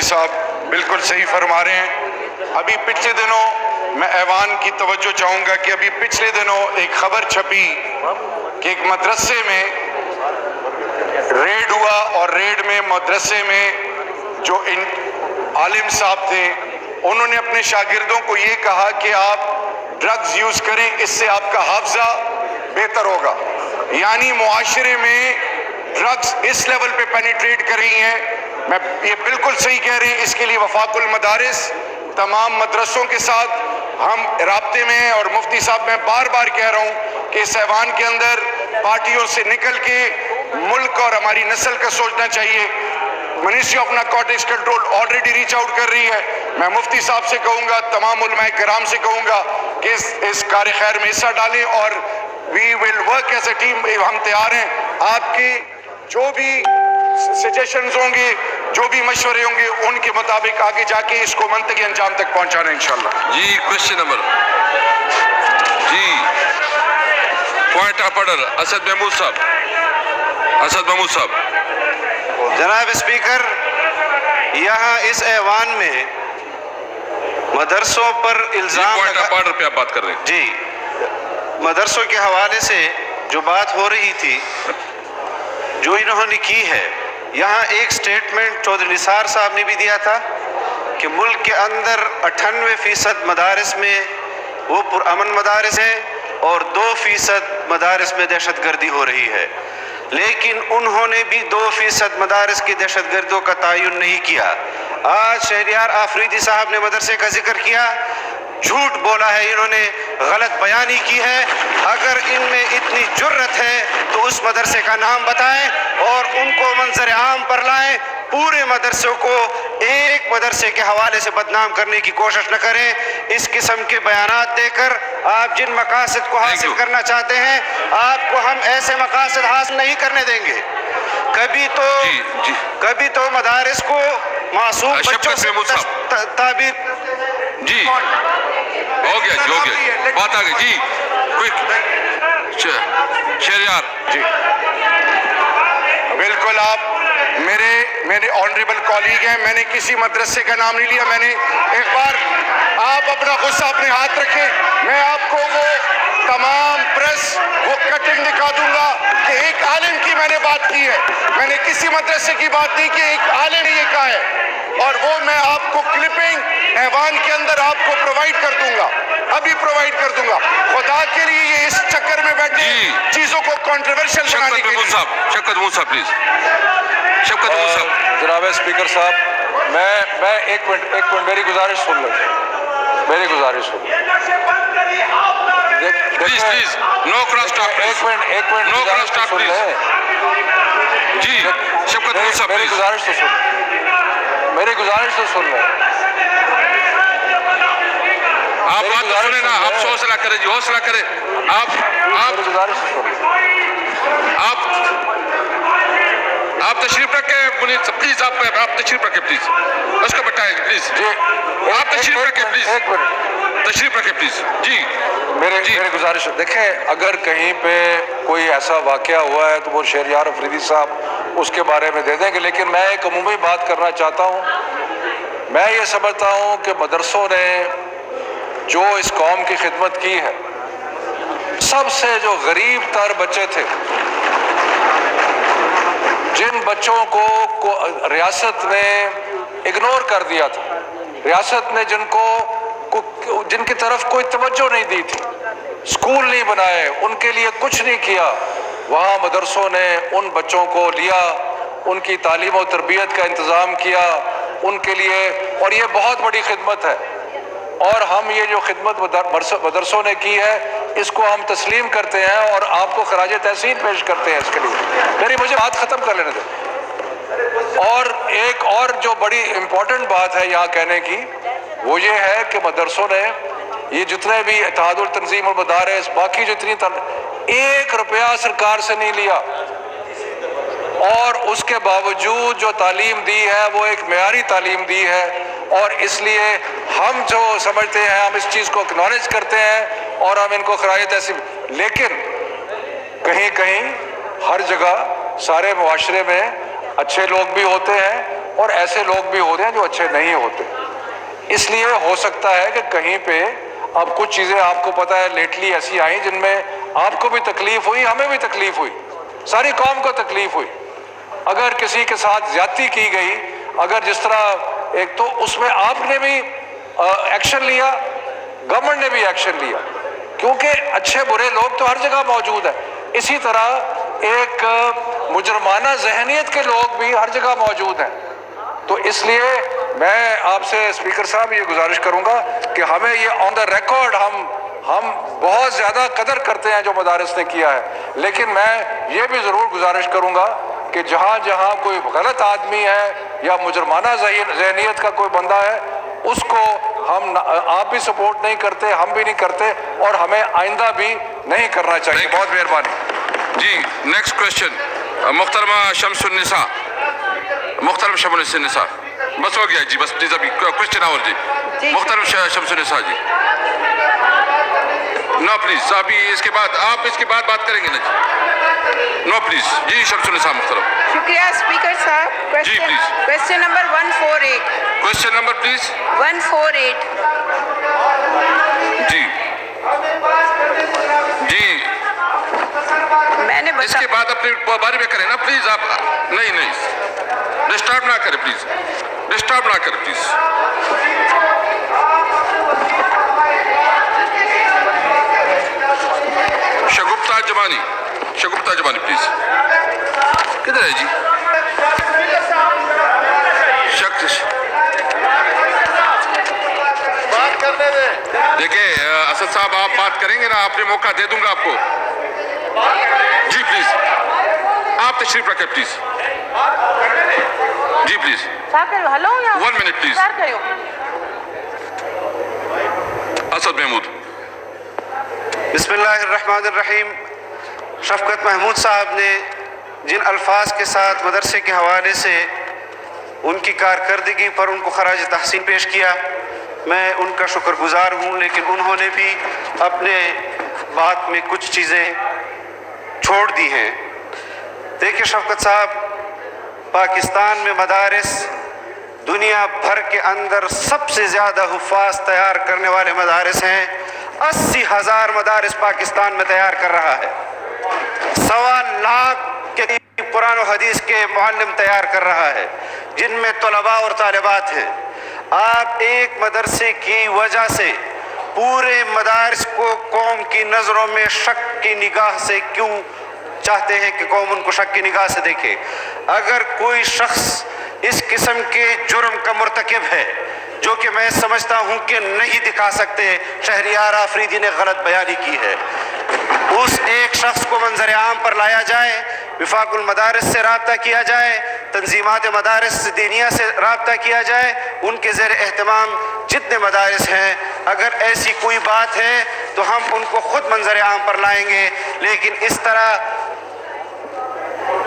صاحب بالکل صحیح فرما رہے ہیں. ابھی پچھلے دنوں میں ایوان کی توجہ چاہوں گا کہ ابھی پچھلے دنوں ایک خبر چھپی کہ ایک مدرسے میں ریڈ ہوا اور ریڈ میں مدرسے میں جو عالم صاحب تھے انہوں نے اپنے شاگردوں کو یہ کہا کہ آپ ڈرگز یوز کریں، اس سے آپ کا حافظہ بہتر ہوگا. یعنی معاشرے میں ڈرگز اس لیول پہ پینیٹریٹ کر رہی ہیں. میں یہ بالکل صحیح کہہ رہے ہیں. اس کے لیے وفاق المدارس تمام مدرسوں کے ساتھ ہم رابطے میں ہیں اور مفتی صاحب میں بار بار کہہ رہا ہوں کہ اس ایوان کے اندر پارٹیوں سے نکل کے ملک اور ہماری نسل کا سوچنا چاہیے. Ministry of narcotics control already reach out کر رہی ہے. میں مفتی صاحب سے کہوں گا، تمام علماء کرام سے کہوں گا کہ اس کار خیر میں حصہ ڈالیں اور we will work as a team. ہم تیار ہیں. آپ کی جو بھی سجیشنز ہوں گے، جو بھی مشورے ہوں گے، ان کے مطابق آگے جا کے اس کو منطقی انجام تک پہنچانا ہے انشاءاللہ. جی کوشچن نمبر جی point of order Asad Mahmood صاحب. جناب اسپیکر، یہاں اس ایوان میں مدرسوں پر الزام پوائنٹ آف آرڈر پہ آپ بات کر رہے ہیں. جی مدرسوں کے حوالے سے جو بات ہو رہی تھی، جو انہوں نے کی ہے، یہاں ایک سٹیٹمنٹ چودھری نثار صاحب نے بھی دیا تھا کہ ملک کے اندر 98% مدارس میں وہ پرامن مدارس ہیں اور 2% مدارس میں دہشت گردی ہو رہی ہے. لیکن انہوں نے بھی 2% مدارس کی دہشت گردیوں کا تعین نہیں کیا. آج شہریار آفریدی صاحب نے مدرسے کا ذکر کیا، جھوٹ بولا ہے، انہوں نے غلط بیانی کی ہے. اگر ان میں اتنی جرت ہے تو اس مدرسے کا نام بتائیں اور ان کو منظر عام پر لائیں. پورے مدرسوں کو ایک مدرسے کے حوالے سے بدنام کرنے کی کوشش نہ کریں. اس قسم کے بیانات دے کر آپ جن مقاصد کو حاصل کرنا چاہتے ہیں، آپ کو ہم ایسے مقاصد حاصل نہیں کرنے دیں گے. کبھی تو مدارس کو معصوم بچوں سے تعبیر جی ہو گیا بات آ گئی. جی شہریار جی بالکل. آپ میرے آنریبل کالیگ ہیں. میں نے کسی مدرسے کا نام نہیں لیا. میں نے ایک بار، آپ اپنا غصہ اپنے ہاتھ رکھیں. میں آپ کو وہ تمام پریس وہ کٹنگ دکھا دوں گا کہ ایک عالم کی میں نے بات کی ہے. میں نے کسی مدرسے کی بات نہیں کی، ایک عالم نے یہ کہا ہے. اور وہ میں آپ کو کلپنگ ایوان کے اندر آپ کو پرووائڈ کر دوں گا، ابھی پرووائڈ کر دوں گا. خدا کے لیے یہ اس چکر میں بیٹھے چیزوں کو کنٹروورشل بنانے کے لیے. شفقت محمود صاحب پلیز. شفقت محمود صاحب. جناب اسپیکر صاحب، میں ایک منٹ میری گزارش سن لیں. Please no cross talk. ایک minute no cross talk please. جی شفقت محمود صاحب میری گزارش تو سن لیں. آپ بات تو سنیں نا. آپ حوصلہ کریں جی، حوصلہ کریں. آپ تشریف رکھیں پلیز. آپ تشریف رکھیں پلیز. اس کو بتائیں پلیز. آپ تشریف رکھیں پلیز. ایک منٹ تشریف رکھیں پلیز. جی میری گزارش دیکھیں، اگر کہیں پہ کوئی ایسا واقعہ ہوا ہے تو وہ شہریار آفریدی صاحب اس کے بارے میں دے دیں گے. لیکن میں ایک عمومی بات کرنا چاہتا ہوں. میں یہ سمجھتا ہوں کہ مدرسوں نے جو اس قوم کی خدمت کی ہے، سب سے جو غریب تر بچے تھے، جن بچوں کو ریاست نے اگنور کر دیا تھا، ریاست نے جن کی طرف کوئی توجہ نہیں دی تھی، اسکول نہیں بنائے، ان کے لیے کچھ نہیں کیا، وہاں مدرسوں نے ان بچوں کو لیا، ان کی تعلیم و تربیت کا انتظام کیا ان کے لیے. اور یہ بہت بڑی خدمت ہے. اور ہم یہ جو خدمت مدرسوں نے کی ہے، اس کو ہم تسلیم کرتے ہیں اور آپ کو خراج تحسین پیش کرتے ہیں. اس کے لیے مجھے بات ختم کر لینے دیں. اور ایک اور جو بڑی امپورٹنٹ بات ہے یہاں کہنے کی، وہ یہ ہے کہ مدرسوں نے یہ جتنے بھی اتحاد التنظیم المدارس، باقی جتنی 1 روپیہ سرکار سے نہیں لیا، اور اس کے باوجود جو تعلیم دی ہے وہ ایک معیاری تعلیم دی ہے. اور اس لیے ہم جو سمجھتے ہیں، ہم اس چیز کو اکنالج کرتے ہیں اور ہم ان کو خراج تحسین. لیکن کہیں ہر جگہ سارے معاشرے میں اچھے لوگ بھی ہوتے ہیں اور ایسے لوگ بھی ہوتے ہیں جو اچھے نہیں ہوتے. اس لیے ہو سکتا ہے کہ کہیں پہ اب کچھ چیزیں آپ کو پتہ ہے لیٹلی ایسی آئیں جن میں آپ کو بھی تکلیف ہوئی, ہمیں بھی تکلیف ہوئی, ساری قوم کو تکلیف ہوئی. اگر کسی کے ساتھ زیادتی کی گئی, اگر جس طرح ایک تو اس میں آپ نے بھی ایکشن لیا, گورنمنٹ نے بھی ایکشن لیا, کیونکہ اچھے برے لوگ تو ہر جگہ موجود ہیں. اسی طرح ایک مجرمانہ ذہنیت کے لوگ بھی ہر جگہ موجود ہیں. تو اس لیے میں آپ سے اسپیکر صاحب یہ گزارش کروں گا کہ ہمیں یہ آن دا ریکارڈ ہم بہت زیادہ قدر کرتے ہیں جو مدارس نے کیا ہے, لیکن میں یہ بھی ضرور گزارش کروں گا کہ جہاں جہاں کوئی غلط آدمی ہے یا مجرمانہ ذہنیت کا کوئی بندہ ہے, اس کو ہم آپ بھی سپورٹ نہیں کرتے, ہم بھی نہیں کرتے, اور ہمیں آئندہ بھی نہیں کرنا چاہیے. بہت مہربانی. جی نیکسٹ کوشچن محترمہ شمس النساء. محترم شمس النساء, بس ہو گیا جی, بس پلیز ابھی کوشچن اور جی. محترم شمس النساء جی, نو پلیز ابھی اس کے بعد بات کریں گے نا جی, نو پلیز جی. شمس النساء محترم. شکریہ اسپیکر صاحب. جی please. Question number 148. Question number please 148. جی جی. میں نے اس کے بعد اپنی باری میں کریں نا پلیز. آپ نہیں ڈسٹرب نہ کریں پلیز, ڈسٹرب نہ کریں پلیز. Shagufta جمانی please. کدھر ہے جی؟ دیکھیں اسد صاحب, آپ بات کریں گے نا, آپ نے موقع دے دوں گا آپ کو. جی پلیز آپ تشریف رکھیں پلیز. جی please 1 minute please. Asad Mahmood. بسم اللہ الرحمن الرحیم. شفقت محمود صاحب نے جن الفاظ کے ساتھ مدرسے کے حوالے سے ان کی کارکردگی پر ان کو خراج تحسین پیش کیا, میں ان کا شکر گزار ہوں, لیکن انہوں نے بھی اپنے بات میں کچھ چیزیں چھوڑ دی ہیں. دیکھیں شفقت صاحب, پاکستان میں مدارس دنیا بھر کے اندر سب سے زیادہ حفاظ تیار کرنے والے مدارس ہیں. 80,000 مدارس پاکستان میں تیار کر رہا ہے. 1.25 لاکھ کے قرآن و حدیث کے معلم تیار کر رہا ہے, جن میں طلباء اور طالبات ہیں. آپ ایک مدرسے کی وجہ سے پورے مدارس کو قوم کی نظروں میں شک کی نگاہ سے کیوں چاہتے ہیں کہ قوم ان کو شک کی نگاہ سے دیکھے؟ اگر کوئی شخص اس قسم کے جرم کا مرتکب ہے, جو کہ میں سمجھتا ہوں کہ نہیں دکھا سکتے, شہریار آفریدی نے غلط بیانی کی ہے, اس ایک شخص کو منظر عام پر لایا جائے, وفاق المدارس سے رابطہ کیا جائے, تنظیمات مدارس دینیہ سے رابطہ کیا جائے, ان کے زیر اہتمام جتنے مدارس ہیں, اگر ایسی کوئی بات ہے تو ہم ان کو خود منظر عام پر لائیں گے. لیکن اس طرح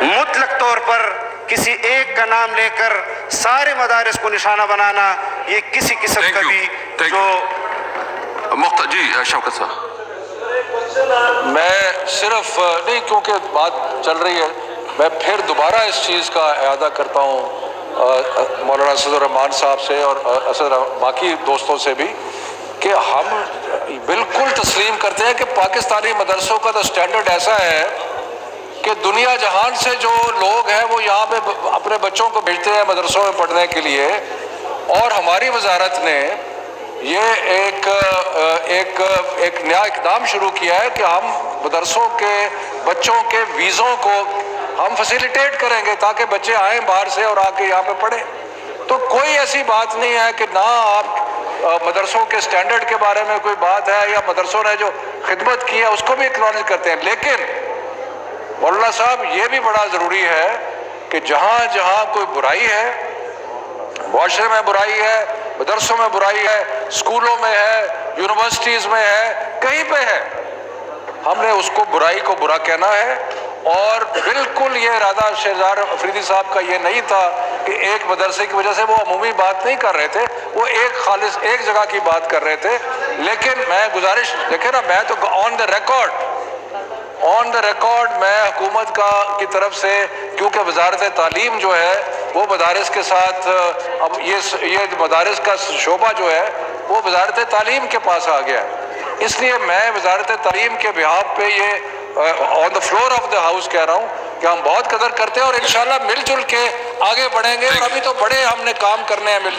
مطلق طور پر کسی ایک کا نام لے کر سارے مدارس کو نشانہ بنانا, یہ کسی قسم کا بھی جو جی شوکت صاحب. میں صرف نہیں, کیونکہ بات چل رہی ہے, میں پھر دوبارہ اس چیز کا اعادہ کرتا ہوں مولانا اسد الرحمان صاحب سے اور باقی دوستوں سے بھی, کہ ہم بالکل تسلیم کرتے ہیں کہ پاکستانی مدرسوں کا تو سٹینڈرڈ ایسا ہے کہ دنیا جہان سے جو لوگ ہیں وہ یہاں پہ اپنے بچوں کو بھیجتے ہیں مدرسوں میں پڑھنے کے لیے, اور ہماری وزارت نے یہ ایک نیا اقدام شروع کیا ہے کہ ہم مدرسوں کے بچوں کے ویزوں کو ہم فیسیلیٹیٹ کریں گے تاکہ بچے آئیں باہر سے اور آ کے یہاں پہ پڑھیں. تو کوئی ایسی بات نہیں ہے کہ نہ آپ مدرسوں کے سٹینڈرڈ کے بارے میں کوئی بات ہے, یا مدرسوں نے جو خدمت کی ہے اس کو بھی اکنالج کرتے ہیں. لیکن مولانا صاحب یہ بھی بڑا ضروری ہے کہ جہاں جہاں کوئی برائی ہے, معاشرے میں برائی ہے, مدرسوں میں برائی ہے, اسکولوں میں ہے, یونیورسٹیز میں ہے, کہیں پہ ہے, ہم نے اس کو برائی کو برا کہنا ہے. اور بالکل یہ ارادہ شہزار افریدی صاحب کا یہ نہیں تھا کہ ایک مدرسے کی وجہ سے وہ عمومی بات نہیں کر رہے تھے, وہ ایک خالص ایک جگہ کی بات کر رہے تھے. لیکن میں گزارش, دیکھیں نا, میں تو آن دا ریکارڈ میں حکومت کی طرف سے, کیونکہ وزارت تعلیم جو ہے وہ مدارس کے ساتھ اب یہ مدارس کا شعبہ جو ہے وہ وزارت تعلیم کے پاس آ گیا ہے. اس لیے میں وزارت تعلیم کے بہاف پہ یہ on the floor of the house کہہ رہا ہوں کہ ہم بہت قدر کرتے ہیں اور انشاءاللہ مل جل کے آگے بڑھیں گے. اور ابھی تو بڑے ہم نے کام کرنے ہیں مل